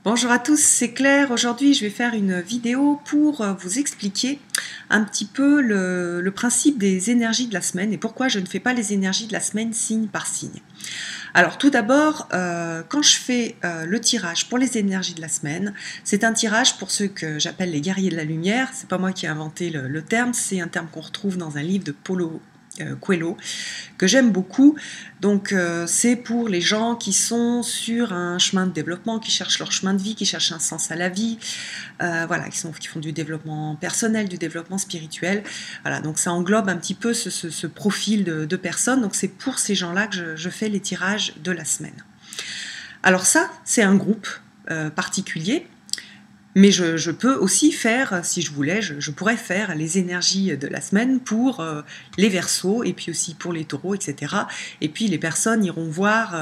Bonjour à tous, c'est Claire. Aujourd'hui, je vais faire une vidéo pour vous expliquer un petit peu le principe des énergies de la semaine et pourquoi je ne fais pas les énergies de la semaine signe par signe. Alors tout d'abord, quand je fais le tirage pour les énergies de la semaine, c'est un tirage pour ceux que j'appelle les guerriers de la lumière. C'est pas moi qui ai inventé le terme, c'est un terme qu'on retrouve dans un livre de Paulo Coelho, que j'aime beaucoup. Donc c'est pour les gens qui sont sur un chemin de développement, qui cherchent leur chemin de vie, qui cherchent un sens à la vie, voilà, qui font du développement personnel, du développement spirituel. Voilà, donc ça englobe un petit peu ce profil de personnes. Donc c'est pour ces gens-là que je fais les tirages de la semaine. Alors ça, c'est un groupe particulier. Mais je peux aussi faire, si je voulais, je pourrais faire les énergies de la semaine pour les Verseaux et puis aussi pour les Taureaux, etc. Et puis les personnes iront voir,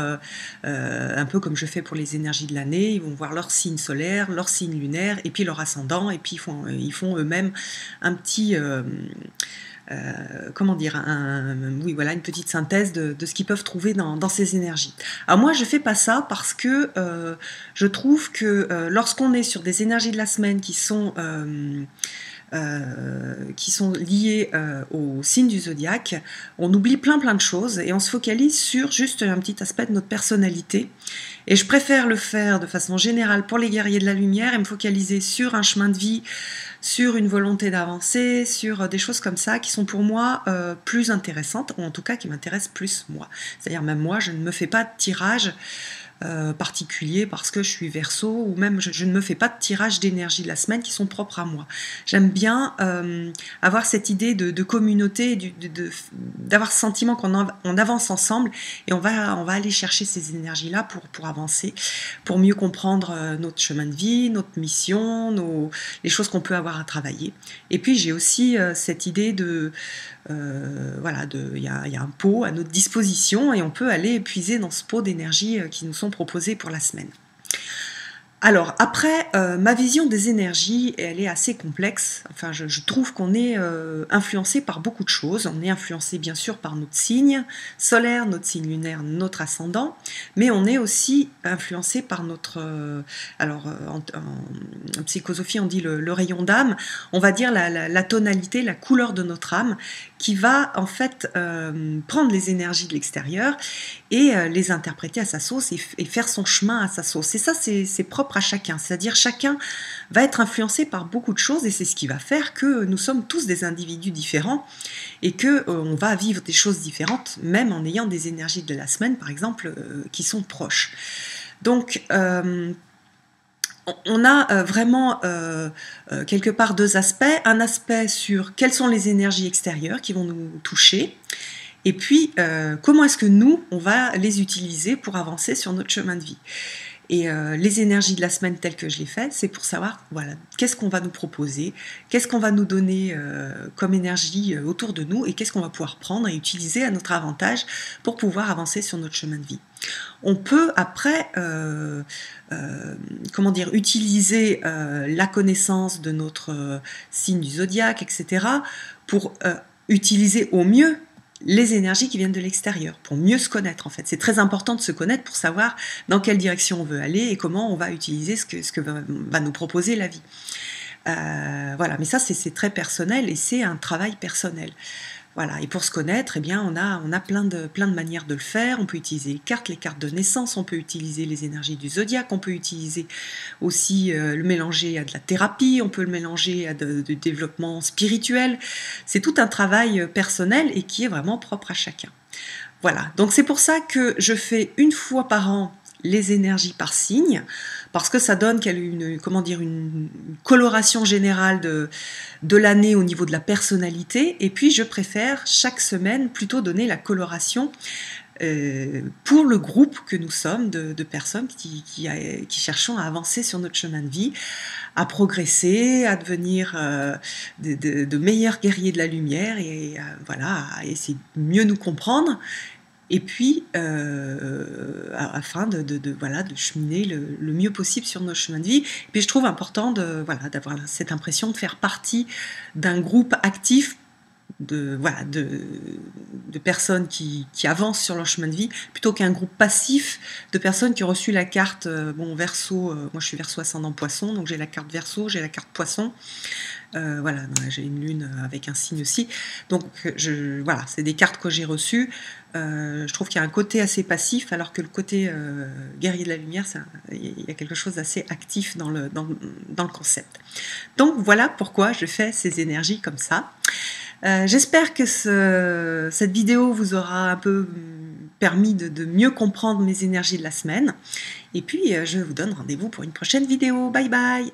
un peu comme je fais pour les énergies de l'année, ils vont voir leur signe solaire, leur signe lunaire et puis leur ascendant. Et puis ils font eux-mêmes un petit... comment dire, oui, voilà, une petite synthèse de ce qu'ils peuvent trouver dans ces énergies. Alors moi, je fais pas ça parce que je trouve que lorsqu'on est sur des énergies de la semaine qui sont liées au signe du zodiaque, on oublie plein de choses et on se focalise sur juste un petit aspect de notre personnalité. Et je préfère le faire de façon générale pour les guerriers de la lumière et me focaliser sur un chemin de vie, sur une volonté d'avancer, sur des choses comme ça qui sont pour moi plus intéressantes, ou en tout cas qui m'intéressent plus moi. C'est-à-dire même moi, je ne me fais pas de tirage particulier parce que je suis Verseau, ou même je ne me fais pas de tirage d'énergie de la semaine qui sont propres à moi. J'aime bien avoir cette idée de communauté, d'avoir ce sentiment qu'on avance ensemble et on va aller chercher ces énergies-là pour avancer, pour mieux comprendre notre chemin de vie, notre mission, les choses qu'on peut avoir à travailler. Et puis j'ai aussi cette idée voilà, il y a un pot à notre disposition et on peut aller puiser dans ce pot d'énergie qui nous sont proposées pour la semaine. Alors après, ma vision des énergies, elle est assez complexe. Enfin, je trouve qu'on est influencé par beaucoup de choses. On est influencé bien sûr par notre signe solaire, notre signe lunaire, notre ascendant, mais on est aussi influencé par notre... en psychosophie, on dit le rayon d'âme. On va dire la tonalité, la couleur de notre âme, qui va en fait prendre les énergies de l'extérieur et les interpréter à sa sauce et faire son chemin à sa sauce. Et ça, c'est propre à chacun. C'est-à-dire chacun va être influencé par beaucoup de choses et c'est ce qui va faire que nous sommes tous des individus différents et que on va vivre des choses différentes, même en ayant des énergies de la semaine, par exemple, qui sont proches. Donc, on a vraiment quelque part deux aspects. Un aspect sur quelles sont les énergies extérieures qui vont nous toucher. Et puis, comment est-ce que nous, on va les utiliser pour avancer sur notre chemin de vie. Et les énergies de la semaine telles que je les fais, c'est pour savoir, voilà, qu'est-ce qu'on va nous proposer, qu'est-ce qu'on va nous donner comme énergie autour de nous et qu'est-ce qu'on va pouvoir prendre et utiliser à notre avantage pour pouvoir avancer sur notre chemin de vie. On peut après, comment dire, utiliser la connaissance de notre signe du zodiaque, etc., pour utiliser au mieux les énergies qui viennent de l'extérieur, pour mieux se connaître en fait. C'est très important de se connaître pour savoir dans quelle direction on veut aller et comment on va utiliser ce que va nous proposer la vie. Voilà, mais ça c'est très personnel et c'est un travail personnel. Voilà, et pour se connaître, eh bien, on a plein de manières de le faire. On peut utiliser les cartes de naissance, on peut utiliser les énergies du zodiaque, on peut utiliser aussi le mélanger à de la thérapie, on peut le mélanger à du développement spirituel. C'est tout un travail personnel et qui est vraiment propre à chacun. Voilà, donc c'est pour ça que je fais une fois par an les énergies par signe, parce que ça donne une coloration générale de l'année au niveau de la personnalité, et puis je préfère chaque semaine plutôt donner la coloration pour le groupe que nous sommes de personnes qui cherchons à avancer sur notre chemin de vie, à progresser, à devenir de meilleurs guerriers de la lumière et voilà, à essayer de mieux nous comprendre. Et puis, afin voilà, de cheminer le mieux possible sur nos chemins de vie. Et puis, je trouve important voilà, d'avoir cette impression de faire partie d'un groupe actif voilà, de personnes qui avancent sur leur chemin de vie, plutôt qu'un groupe passif de personnes qui ont reçu la carte, bon, Verseau, moi je suis Verseau ascendant Poisson, donc j'ai la carte Verseau, j'ai la carte Poisson, voilà, j'ai une lune avec un signe aussi, donc voilà, c'est des cartes que j'ai reçues. Je trouve qu'il y a un côté assez passif, alors que le côté guerrier de la lumière, il y a quelque chose d'assez actif dans le concept. Donc voilà pourquoi je fais ces énergies comme ça. J'espère que cette vidéo vous aura un peu permis de mieux comprendre mes énergies de la semaine. Et puis je vous donne rendez-vous pour une prochaine vidéo. Bye bye!